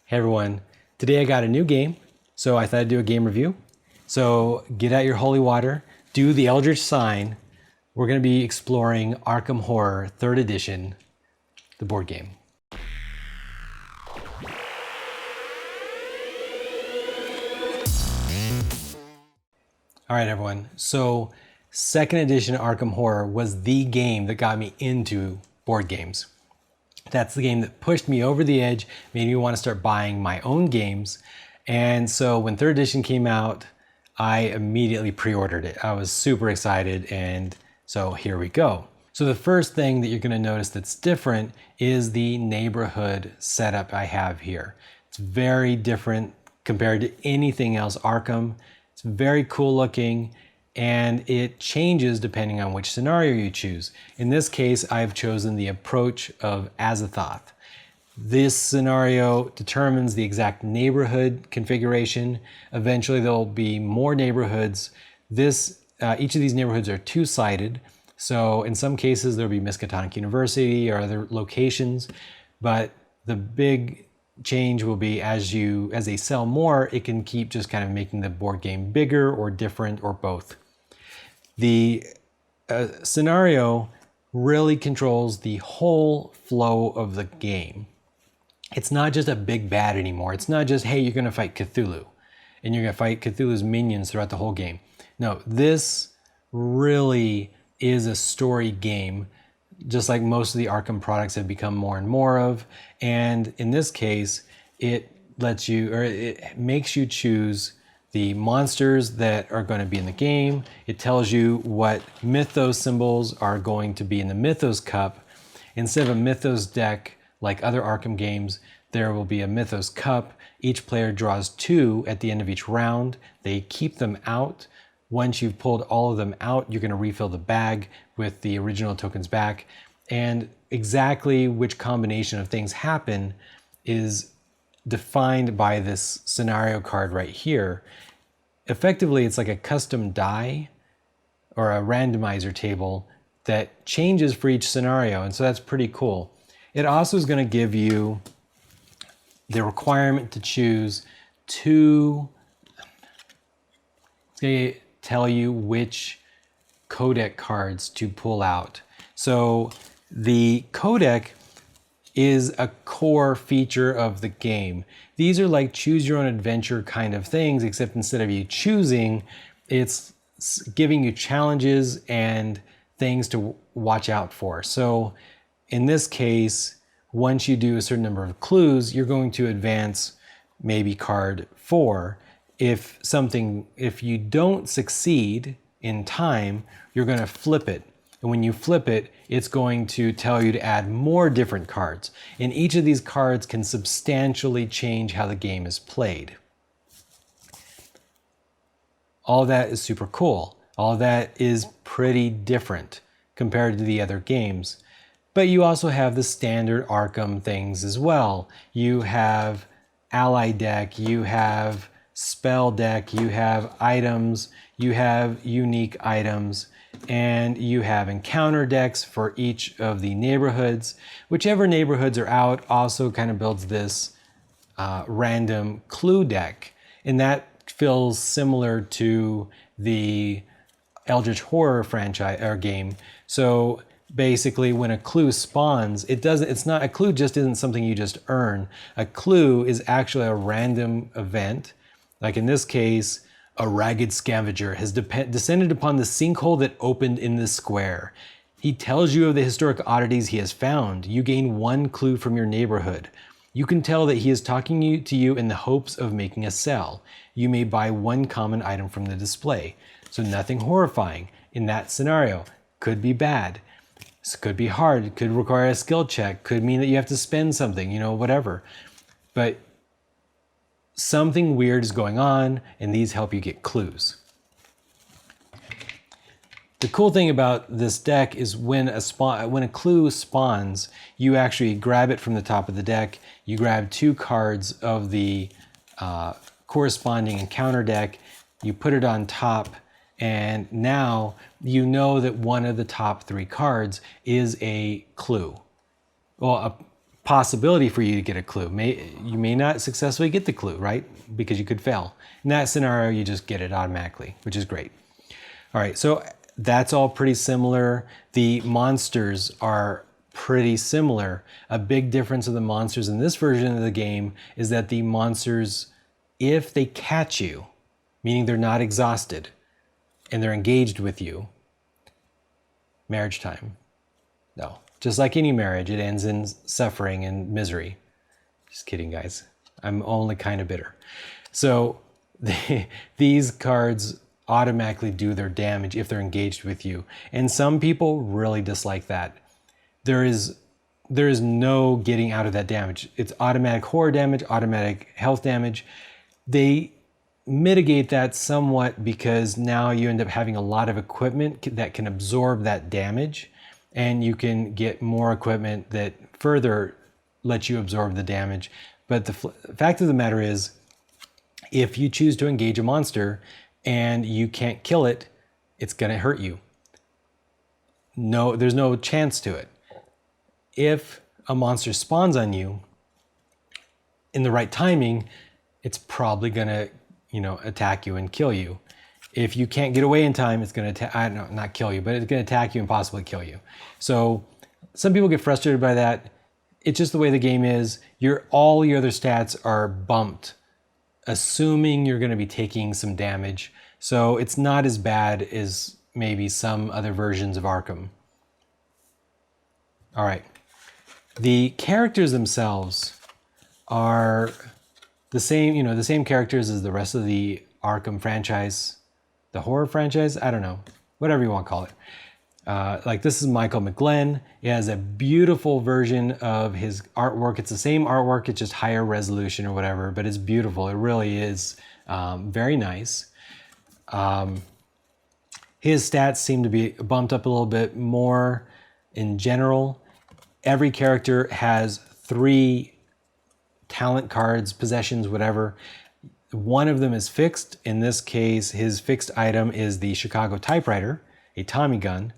Hey everyone, today I got a new game, so I thought I'd do a game review. So get out your holy water, do the Eldritch sign. We're going to be exploring Arkham Horror 3rd edition, the board game. All right everyone, so 2nd edition Arkham Horror was the game that got me into board games. That's the game that pushed me over the edge, made me want to start buying my own games. And so when 3rd edition came out, I immediately pre-ordered it. I was super excited, and so here we go. So the first thing that you're going to notice that's different is the neighborhood setup I have here. It's very different compared to anything else Arkham. It's very cool looking, and it changes depending on which scenario you choose. In this case, I've chosen the approach of Azathoth. This scenario determines the exact neighborhood configuration. Eventually there'll be more neighborhoods. Each of these neighborhoods are two-sided. So in some cases there'll be Miskatonic University or other locations, but the big change will be as they sell more, it can keep just kind of making the board game bigger or different or both. The scenario really controls the whole flow of the game. It's not just a big bad anymore. It's not just, hey, you're going to fight Cthulhu and you're going to fight Cthulhu's minions throughout the whole game. No, this really is a story game, just like most of the Arkham products have become more and more of. And in this case, it makes you choose the monsters that are going to be in the game. It tells you what Mythos symbols are going to be in the Mythos cup. Instead of a Mythos deck, like other Arkham games, there will be a Mythos cup. Each player draws 2 at the end of each round. They keep them out. Once you've pulled all of them out, you're going to refill the bag with the original tokens back. And exactly which combination of things happen is defined by this scenario card right here. Effectively, it's like a custom die or a randomizer table that changes for each scenario. And so that's pretty cool. It also is going to give you the requirement to choose 2. It's going to tell you which codec cards to pull out. So the codec is a core feature of the game. These are like choose your own adventure kind of things, except instead of you choosing, it's giving you challenges and things to watch out for. So in this case, once you do a certain number of clues, you're going to advance maybe card 4. If you don't succeed in time, you're going to flip it. And when you flip it, it's going to tell you to add more different cards. And each of these cards can substantially change how the game is played. All that is super cool. All that is pretty different compared to the other games. But you also have the standard Arkham things as well. You have ally deck, you have spell deck, you have items, you have unique items, and you have encounter decks for each of the neighborhoods. Whichever neighborhoods are out also kind of builds this random clue deck. And that feels similar to the Eldritch Horror franchise or game. So basically when a clue spawns, a clue just isn't something you just earn. A clue is actually a random event. Like in this case, a ragged scavenger has descended upon the sinkhole that opened in the square. He tells you of the historic oddities he has found. You gain 1 clue from your neighborhood. You can tell that he is talking to you in the hopes of making a sell. You may buy 1 common item from the display. So nothing horrifying in that scenario. Could be bad. This could be hard. It could require a skill check. Could mean that you have to spend something, whatever. But something weird is going on, and these help you get clues. The cool thing about this deck is when a clue spawns, you actually grab it from the top of the deck. You grab 2 cards of the corresponding encounter deck. You put it on top, and now you know that one of the top 3 cards is a clue. Well, possibility for you to get a clue. You may not successfully get the clue, right? Because you could fail. In that scenario, you just get it automatically, which is great. All right, so that's all pretty similar. The monsters are pretty similar. A big difference of the monsters in this version of the game is that the monsters, if they catch you, meaning they're not exhausted and they're engaged with you, marriage time. No, just like any marriage, it ends in suffering and misery. Just kidding, guys. I'm only kind of bitter. So these cards automatically do their damage if they're engaged with you. And some people really dislike that. There is no getting out of that damage. It's automatic horror damage, automatic health damage. They mitigate that somewhat because now you end up having a lot of equipment that can absorb that damage, and you can get more equipment that further lets you absorb the damage. But the fact of the matter is, if you choose to engage a monster and you can't kill it, it's gonna hurt you. No, there's no chance to it. If a monster spawns on you in the right timing, it's probably gonna, attack you and kill you. If you can't get away in time, it's gonna not kill you, but it's gonna attack you and possibly kill you. So some people get frustrated by that. It's just the way the game is. All your other stats are bumped, assuming you're gonna be taking some damage. So it's not as bad as maybe some other versions of Arkham. All right. The characters themselves are the same, the same characters as the rest of the Arkham franchise, the horror franchise, I don't know, whatever you want to call it. Like this is Michael McGlenn. He has a beautiful version of his artwork. It's the same artwork, it's just higher resolution or whatever, but it's beautiful. It really is very nice. His stats seem to be bumped up a little bit more in general. Every character has 3 talent cards, possessions, whatever. One of them is fixed. In this case, his fixed item is the Chicago typewriter, a Tommy gun.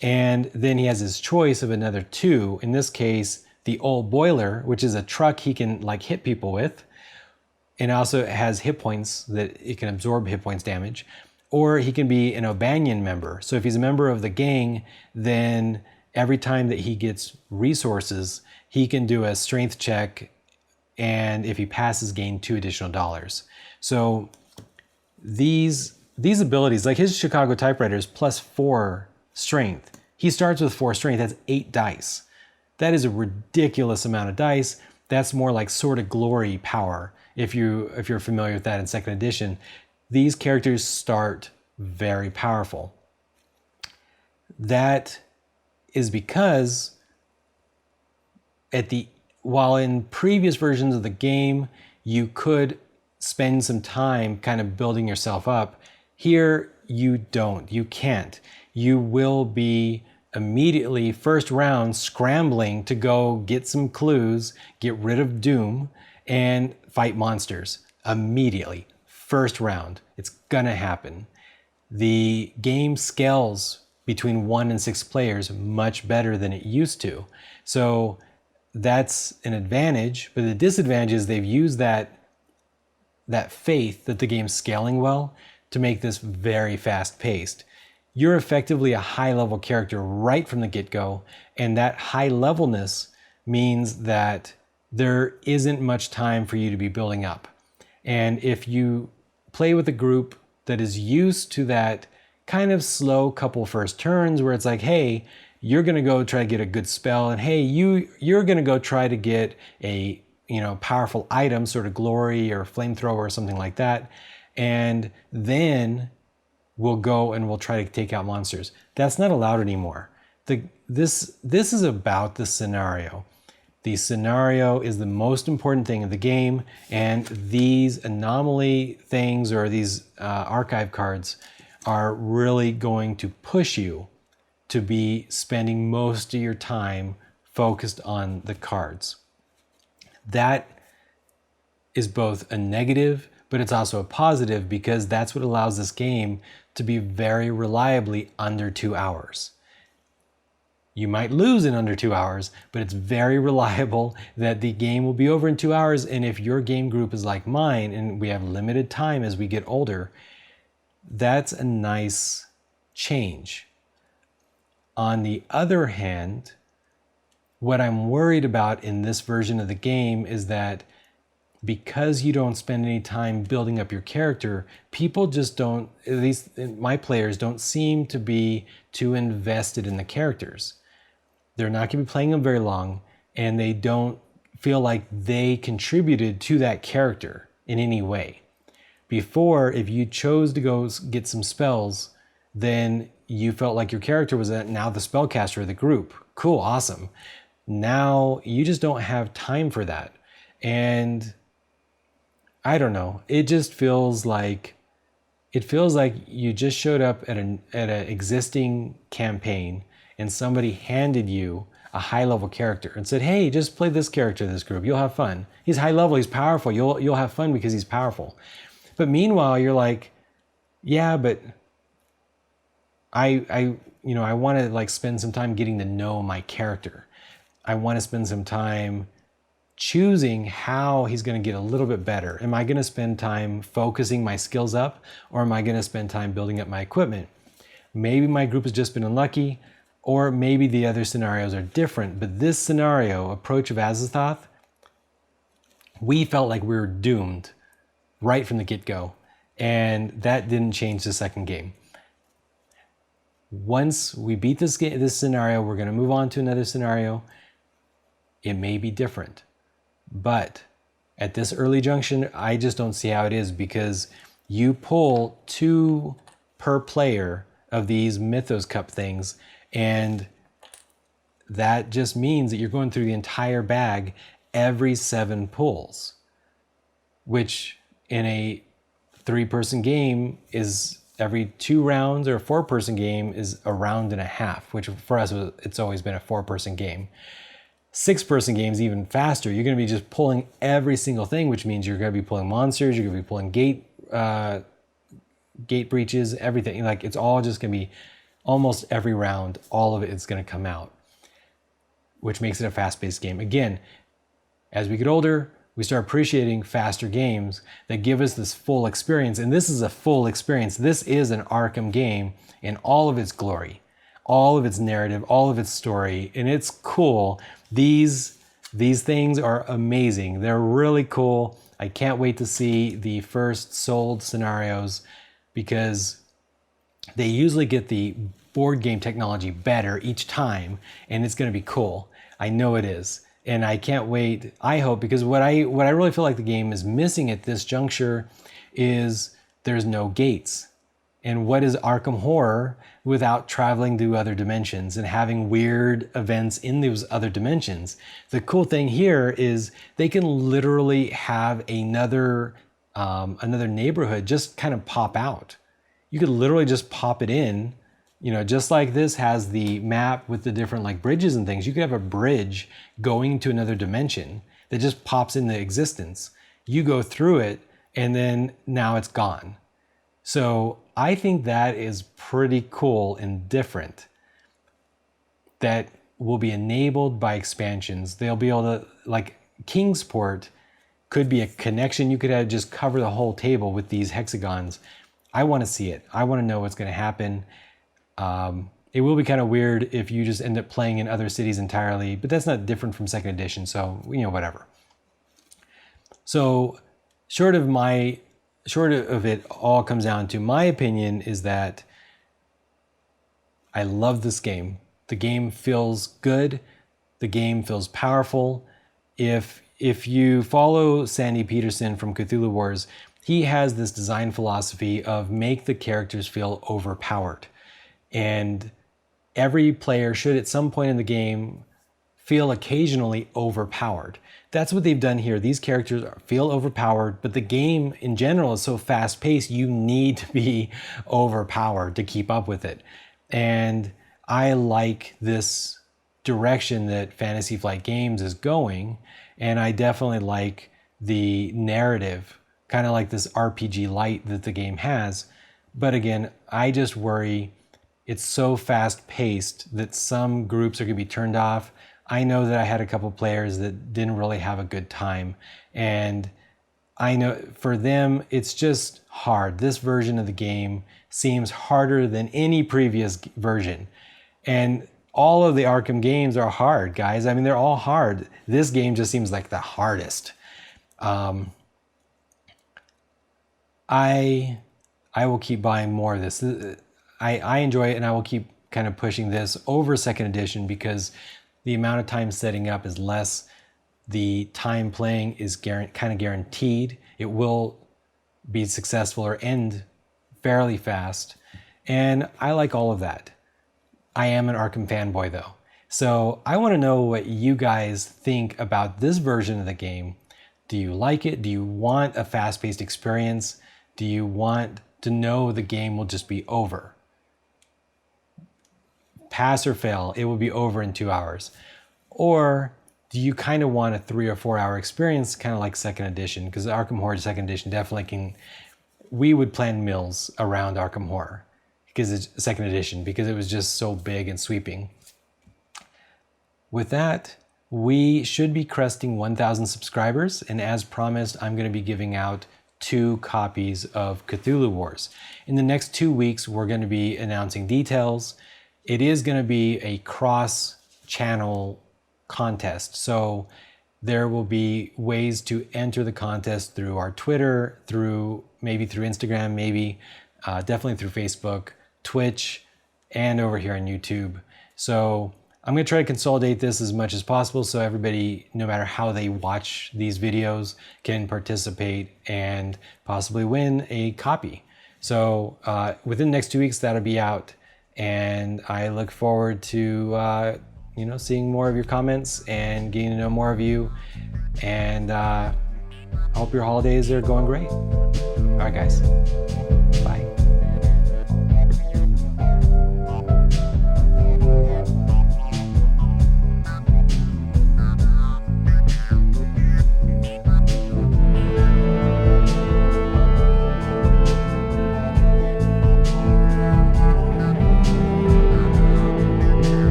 And then he has his choice of another 2. In this case, the old boiler, which is a truck he can hit people with. And also has hit points that it can absorb hit points damage. Or he can be an O'Banion member. So if he's a member of the gang, then every time that he gets resources, he can do a strength check, and if he passes, gain $2 additional. So these abilities, like his Chicago typewriter is +4 strength. He starts with 4 strength, that's 8 dice. That is a ridiculous amount of dice. That's more like Sword of Glory power, if you're familiar with that in 2nd edition. These characters start very powerful. That is because while in previous versions of the game, you could spend some time kind of building yourself up, here you don't, you can't. You will be immediately first round scrambling to go get some clues, get rid of Doom, and fight monsters immediately. First round, it's gonna happen. The game scales between 1 and 6 players much better than it used to. So that's an advantage, but the disadvantage is they've used that faith that the game's scaling well to make this very fast paced. You're effectively a high level character right from the get-go, and that high levelness means that there isn't much time for you to be building up. And if you play with a group that is used to that kind of slow couple first turns where it's like, hey, you're gonna go try to get a good spell, and hey, you're gonna go try to get a powerful item, sort of glory or flamethrower or something like that, and then we'll go and we'll try to take out monsters. That's not allowed anymore. This is about the scenario. The scenario is the most important thing of the game, and these anomaly things or these archive cards are really going to push you to be spending most of your time focused on the cards. That is both a negative, but it's also a positive, because that's what allows this game to be very reliably under 2 hours. You might lose in under 2 hours, but it's very reliable that the game will be over in 2 hours. And if your game group is like mine and we have limited time as we get older, that's a nice change. On the other hand, what I'm worried about in this version of the game is that because you don't spend any time building up your character, people just don't, at least my players, don't seem to be too invested in the characters. They're not going to be playing them very long, and they don't feel like they contributed to that character in any way. Before, if you chose to go get some spells, then you felt like your character was now the spellcaster of the group. Cool, awesome. Now you just don't have time for that. And I don't know, it just feels like you just showed up at an existing campaign and somebody handed you a high level character and said, hey, just play this character in this group, you'll have fun. He's high level, he's powerful, you'll have fun because he's powerful. But meanwhile, you're like, yeah, but I want to like spend some time getting to know my character. I want to spend some time choosing how he's going to get a little bit better. Am I going to spend time focusing my skills up, or am I going to spend time building up my equipment? Maybe my group has just been unlucky, or maybe the other scenarios are different. But this scenario, Approach of Azathoth, we felt like we were doomed right from the get-go, and that didn't change the second game. Once we beat this scenario, we're going to move on to another scenario. It may be different, but at this early junction, I just don't see how it is, because you pull 2 per player of these Mythos Cup things, and that just means that you're going through the entire bag every 7 pulls, which in a 3-person game is every 2 rounds, or a 4-person game is a round and a half, which for us, it's always been a 4-person game. 6-person games even faster. You're going to be just pulling every single thing, which means you're going to be pulling monsters, you're going to be pulling gate breaches, everything. Like, it's all just going to be almost every round, all of it is going to come out, which makes it a fast-paced game. Again, as we get older, we start appreciating faster games that give us this full experience. And this is a full experience. This is an Arkham game in all of its glory, all of its narrative, all of its story, and it's cool. These things are amazing. They're really cool. I can't wait to see the first sold scenarios, because they usually get the board game technology better each time, and it's going to be cool. I know it is. And I can't wait, I hope, because what I really feel like the game is missing at this juncture is there's no gates. And what is Arkham Horror without traveling to other dimensions and having weird events in those other dimensions? The cool thing here is they can literally have another neighborhood just kind of pop out. You could literally just pop it in, just like this has the map with the different like bridges and things. You could have a bridge going to another dimension that just pops into existence. You go through it, and then now it's gone. So I think that is pretty cool and different. That will be enabled by expansions. They'll be able to, like Kingsport could be a connection. You could have just cover the whole table with these hexagons. I want to see it. I want to know what's going to happen. It will be kind of weird if you just end up playing in other cities entirely, but that's not different from second edition. So, whatever. So short of it all comes down to, my opinion is that I love this game. The game feels good. The game feels powerful. If you follow Sandy Peterson from Cthulhu Wars, he has this design philosophy of make the characters feel overpowered. And every player should at some point in the game feel occasionally overpowered. That's what they've done here. These characters feel overpowered, but the game in general is so fast-paced, you need to be overpowered to keep up with it. And I like this direction that Fantasy Flight Games is going, and I definitely like the narrative, kind of like this RPG light that the game has. But again, I just worry it's so fast paced that some groups are going to be turned off. I know that I had a couple players that didn't really have a good time, and I know for them it's just hard. This version of the game seems harder than any previous version, and all of the Arkham games are hard, guys. I mean, they're all hard. This game just seems like the hardest. I will keep buying more of this. I enjoy it, and I will keep kind of pushing this over second edition because the amount of time setting up is less. The time playing is kind of guaranteed. It will be successful or end fairly fast. And I like all of that. I am an Arkham fanboy though. So I want to know what you guys think about this version of the game. Do you like it? Do you want a fast-paced experience? Do you want to know the game will just be over? Pass or fail, it will be over in 2 hours. Or do you kind of want a 3 or 4 hour experience, kind of like second edition? Because Arkham Horror second edition definitely can, we would plan mills around Arkham Horror because it's second edition, because it was just so big and sweeping. With that, we should be cresting 1,000 subscribers, and as promised, I'm going to be giving out 2 copies of Cthulhu Wars. In the next 2 weeks, we're going to be announcing details. It is going to be a cross-channel contest, so there will be ways to enter the contest through our Twitter, maybe through Instagram, maybe definitely through Facebook, Twitch, and over here on YouTube. So I'm going to try to consolidate this as much as possible so everybody, no matter how they watch these videos, can participate and possibly win a copy. So within the next 2 weeks, that'll be out, and I look forward to seeing more of your comments and getting to know more of you. And I hope your holidays are going great. All right, guys.